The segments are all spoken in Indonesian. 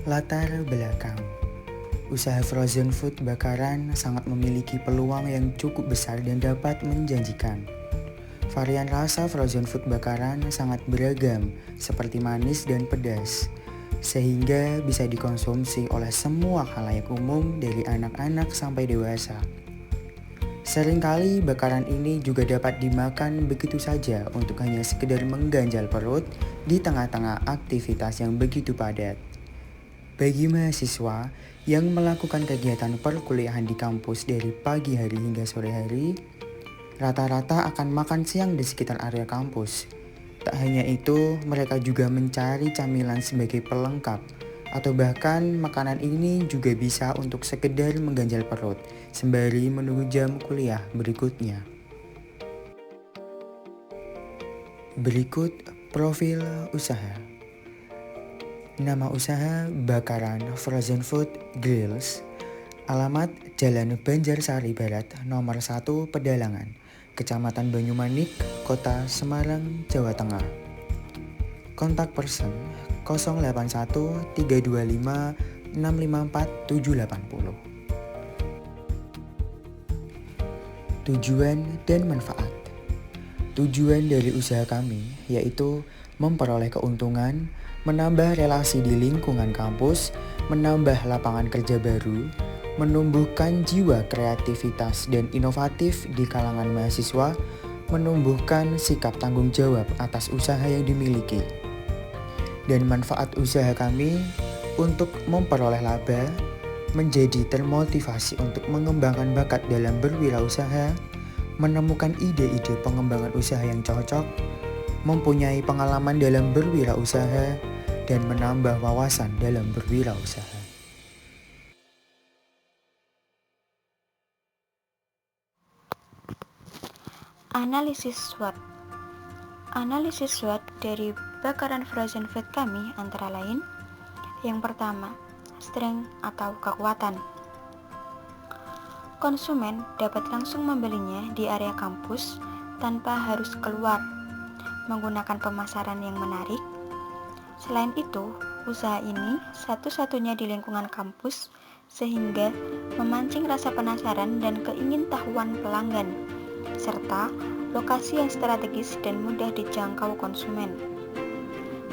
Latar belakang. Usaha frozen food bakaran sangat memiliki peluang yang cukup besar dan dapat menjanjikan. Varian rasa frozen food bakaran sangat beragam, seperti manis dan pedas, sehingga bisa dikonsumsi oleh semua khalayak umum dari anak-anak sampai dewasa. Seringkali bakaran ini juga dapat dimakan begitu saja untuk hanya sekedar mengganjal perut di tengah-tengah aktivitas yang begitu padat. Bagi mahasiswa yang melakukan kegiatan perkuliahan di kampus dari pagi hari hingga sore hari, rata-rata akan makan siang di sekitar area kampus. Tak hanya itu, mereka juga mencari camilan sebagai pelengkap, atau bahkan makanan ini juga bisa untuk sekedar mengganjal perut, sembari menunggu jam kuliah berikutnya. Berikut profil usaha. Nama usaha Bakaran Frozen Food Grills. Alamat Jalan Banjarsari Barat nomor 1 Pedalangan, Kecamatan Banyumanik, Kota Semarang, Jawa Tengah. Kontak person 081 325 654 780. Tujuan dan manfaat. Tujuan dari usaha kami yaitu memperoleh keuntungan, menambah relasi di lingkungan kampus, menambah lapangan kerja baru, menumbuhkan jiwa kreativitas dan inovatif di kalangan mahasiswa, menumbuhkan sikap tanggung jawab atas usaha yang dimiliki. Dan manfaat usaha kami untuk memperoleh laba, menjadi termotivasi untuk mengembangkan bakat dalam berwirausaha, menemukan ide-ide pengembangan usaha yang cocok, mempunyai pengalaman dalam berwirausaha, dan menambah wawasan dalam berwirausaha. Analisis SWOT. Analisis SWOT dari bakaran frozen food kami antara lain: yang pertama, strength atau kekuatan. Konsumen dapat langsung membelinya di area kampus tanpa harus keluar, menggunakan pemasaran yang menarik. Selain itu, usaha ini satu-satunya di lingkungan kampus sehingga memancing rasa penasaran dan keingintahuan pelanggan, serta lokasi yang strategis dan mudah dijangkau konsumen.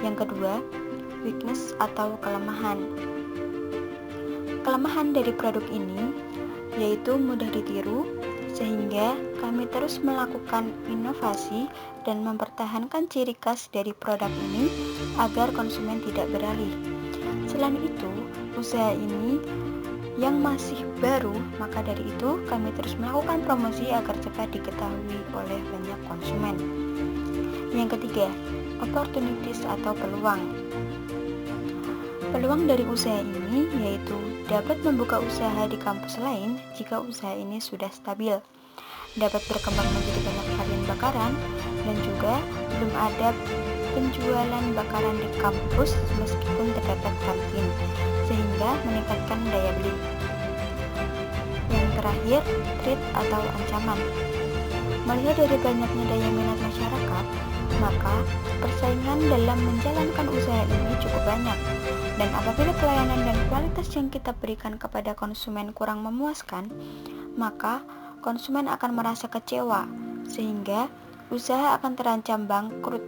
Yang kedua, weakness atau kelemahan. Kelemahan dari produk ini yaitu mudah ditiru, sehingga kami terus melakukan inovasi dan mempertahankan ciri khas dari produk ini agar konsumen tidak beralih. Selain itu, usaha ini yang masih baru, maka dari itu kami terus melakukan promosi agar cepat diketahui oleh banyak konsumen. Yang ketiga, opportunities atau peluang. Peluang dari usaha ini yaitu dapat membuka usaha di kampus lain jika usaha ini sudah stabil, dapat berkembang menjadi banyak varian bakaran, dan juga belum ada penjualan bakaran di kampus meskipun terdapat kantin, sehingga meningkatkan daya beli. Yang terakhir, threat atau ancaman. Melihat dari banyaknya daya minat masyarakat, maka persaingan dalam menjalankan usaha ini cukup banyak. Dan apabila pelayanan dan kualitas yang kita berikan kepada konsumen kurang memuaskan, maka konsumen akan merasa kecewa, sehingga usaha akan terancam bangkrut.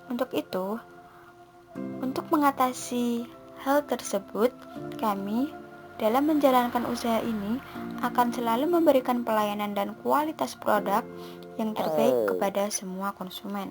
Untuk itu, untuk mengatasi hal tersebut, kami dalam menjalankan usaha ini akan selalu memberikan pelayanan dan kualitas produk yang terbaik kepada semua konsumen.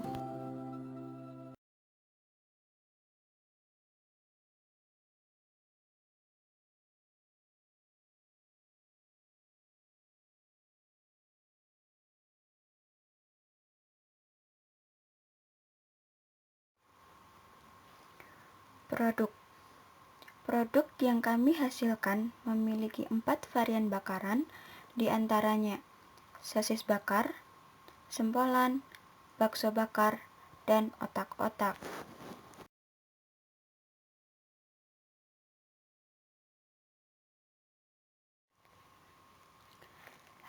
Produk yang kami hasilkan memiliki 4 varian bakaran, di antaranya sosis bakar, sempolan, bakso bakar, dan otak-otak.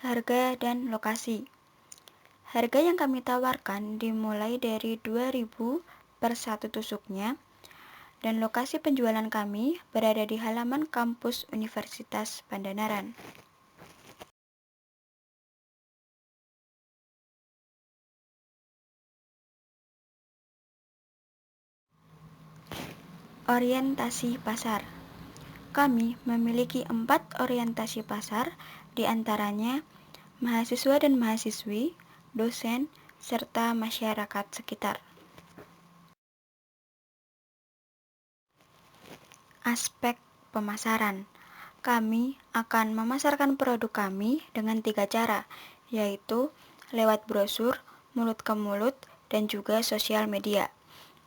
Harga dan lokasi. Harga yang kami tawarkan dimulai dari 2.000 per satu tusuknya, dan lokasi penjualan kami berada di halaman kampus Universitas Pandanaran. Orientasi pasar. Kami memiliki 4 orientasi pasar, di antaranya mahasiswa dan mahasiswi, dosen, serta masyarakat sekitar. Aspek pemasaran. Kami akan memasarkan produk kami dengan 3 cara, yaitu lewat brosur, mulut ke mulut, dan juga sosial media.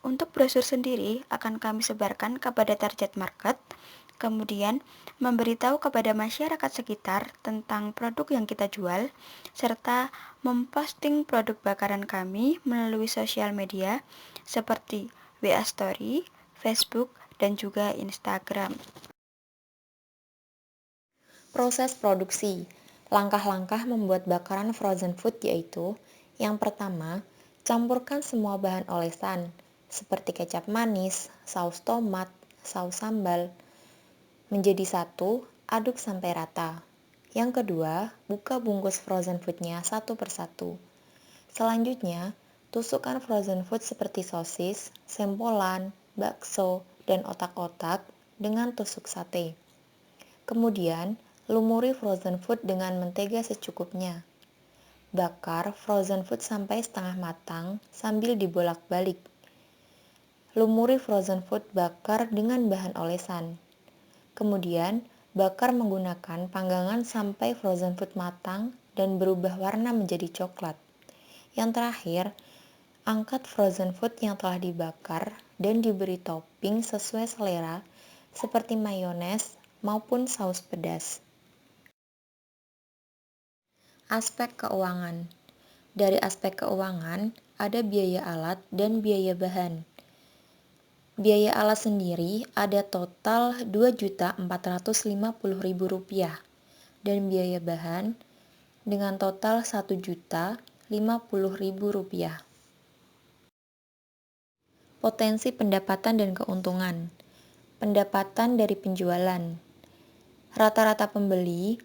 Untuk brosur sendiri akan kami sebarkan kepada target market, kemudian memberitahu kepada masyarakat sekitar tentang produk yang kita jual, serta memposting produk bakaran kami melalui sosial media seperti WA Story, Facebook, dan juga Instagram. Proses produksi. Langkah-langkah membuat bakaran frozen food yaitu: yang pertama, campurkan semua bahan olesan seperti kecap manis, saus tomat, saus sambal menjadi satu, aduk sampai rata. Yang kedua, buka bungkus frozen foodnya satu persatu. Selanjutnya, tusukkan frozen food seperti sosis, sempolan, bakso, dan otak-otak dengan tusuk sate. Kemudian, lumuri frozen food dengan mentega secukupnya. Bakar frozen food sampai setengah matang sambil dibolak-balik. Lumuri frozen food bakar dengan bahan olesan. Kemudian, bakar menggunakan panggangan sampai frozen food matang dan berubah warna menjadi coklat. Yang terakhir, angkat frozen food yang telah dibakar dan diberi topping sesuai selera seperti mayones maupun saus pedas. Aspek keuangan. Dari aspek keuangan, ada biaya alat dan biaya bahan. Biaya alat sendiri ada total Rp2.450.000 dan biaya bahan dengan total Rp1.050.000. Potensi pendapatan dan keuntungan. Pendapatan dari penjualan. Rata-rata pembeli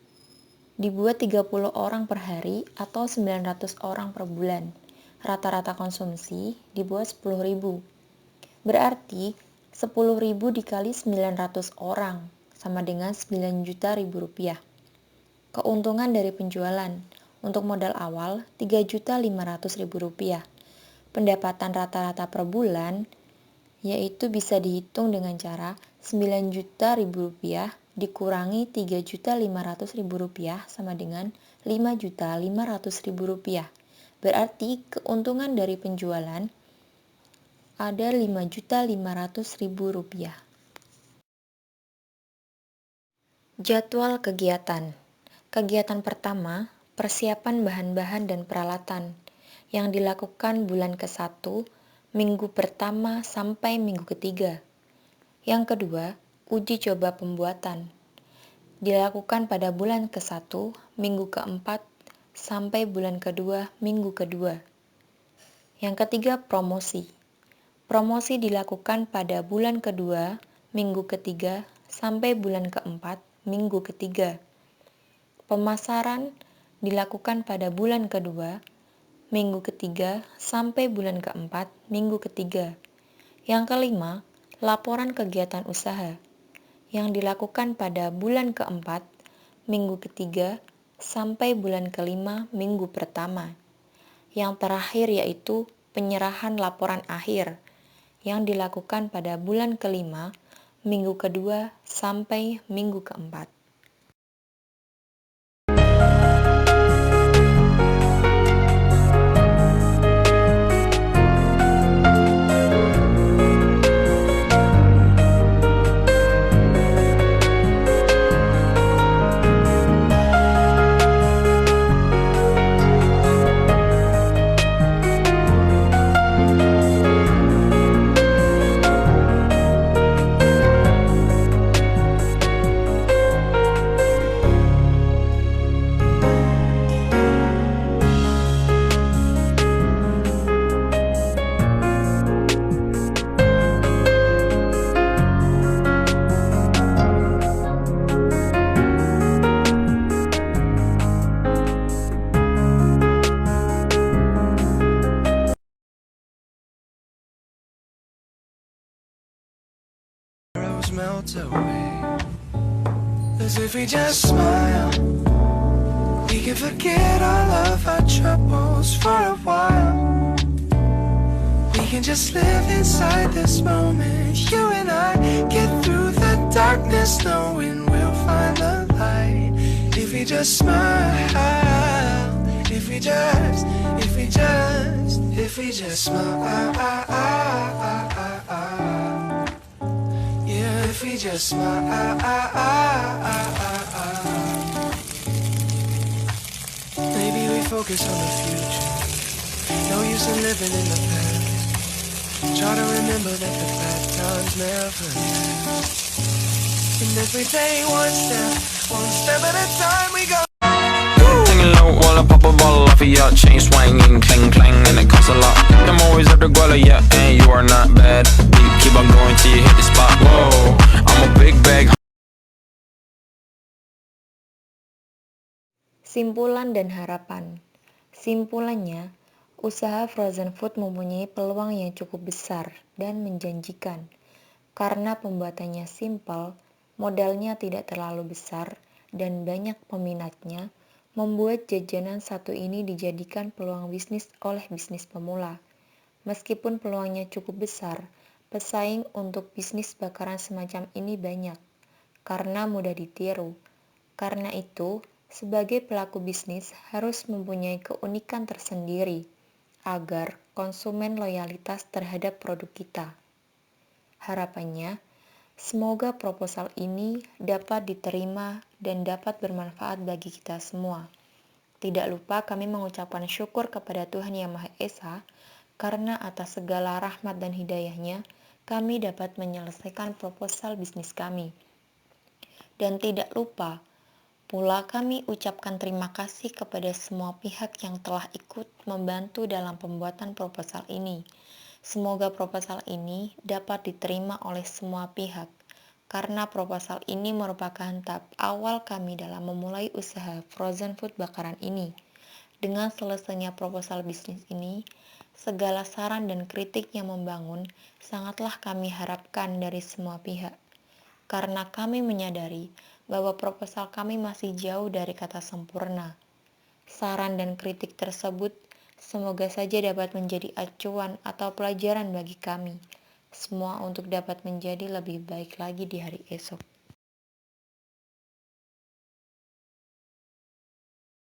dibuat 30 orang per hari atau 900 orang per bulan. Rata-rata konsumsi dibuat 10.000. Berarti 10.000 dikali 900 orang sama dengan Rp9.000.000. Keuntungan dari penjualan. Untuk modal awal Rp3.500.000. Pendapatan rata-rata per bulan yaitu bisa dihitung dengan cara Rp9.000.000 dikurangi Rp3.500.000 sama dengan Rp5.500.000. Berarti keuntungan dari penjualan ada Rp5.500.000. Jadwal kegiatan. Kegiatan pertama, persiapan bahan-bahan dan peralatan yang dilakukan bulan ke-1, minggu pertama sampai minggu ketiga. Yang kedua, uji coba pembuatan. Dilakukan pada bulan ke-1, minggu ke-4 sampai bulan kedua, minggu kedua. Yang ketiga, promosi. Promosi dilakukan pada bulan kedua, minggu ketiga, sampai bulan keempat, minggu ketiga. Pemasaran dilakukan pada bulan kedua, minggu ketiga, sampai bulan keempat, minggu ketiga. Yang kelima, laporan kegiatan usaha yang dilakukan pada bulan keempat, minggu ketiga, sampai bulan kelima, minggu pertama. Yang terakhir yaitu penyerahan laporan akhir yang dilakukan pada bulan kelima, minggu kedua, sampai minggu keempat. melts away. 'Cause if we just smile, we can forget all of our troubles for a while. We can just live inside this moment. You and I get through the darkness, knowing we'll find the light. If we just smile, if we just smile. Yeah, if we just smile. Maybe we focus on the future. No use in living in the past. Try to remember that the bad times never last. And every day one step at a time we go. Hanging low while I pop a bottle off of your chain swinging, clang clang, and it costs a lot. I'm always at the guala, yeah, and you are not bad. Keep on going till you hit the spot. Whoa, I'm a big bag. Simpulan dan harapan. Simpulannya, usaha frozen food mempunyai peluang yang cukup besar dan menjanjikan. Karena pembuatannya simpel, modalnya tidak terlalu besar, dan banyak peminatnya, membuat jajanan satu ini dijadikan peluang bisnis oleh bisnis pemula. Meskipun peluangnya cukup besar, pesaing untuk bisnis bakaran semacam ini banyak, karena mudah ditiru. Karena itu, sebagai pelaku bisnis harus mempunyai keunikan tersendiri, agar konsumen loyalitas terhadap produk kita. Harapannya, semoga proposal ini dapat diterima dan dapat bermanfaat bagi kita semua. Tidak lupa kami mengucapkan syukur kepada Tuhan Yang Maha Esa, karena atas segala rahmat dan hidayahnya, kami dapat menyelesaikan proposal bisnis kami. Dan tidak lupa, pula kami ucapkan terima kasih kepada semua pihak yang telah ikut membantu dalam pembuatan proposal ini. Semoga proposal ini dapat diterima oleh semua pihak, karena proposal ini merupakan tahap awal kami dalam memulai usaha frozen food bakaran ini. Dengan selesainya proposal bisnis ini, segala saran dan kritik yang membangun sangatlah kami harapkan dari semua pihak. Karena kami menyadari bahwa proposal kami masih jauh dari kata sempurna. Saran dan kritik tersebut semoga saja dapat menjadi acuan atau pelajaran bagi kami semua untuk dapat menjadi lebih baik lagi di hari esok.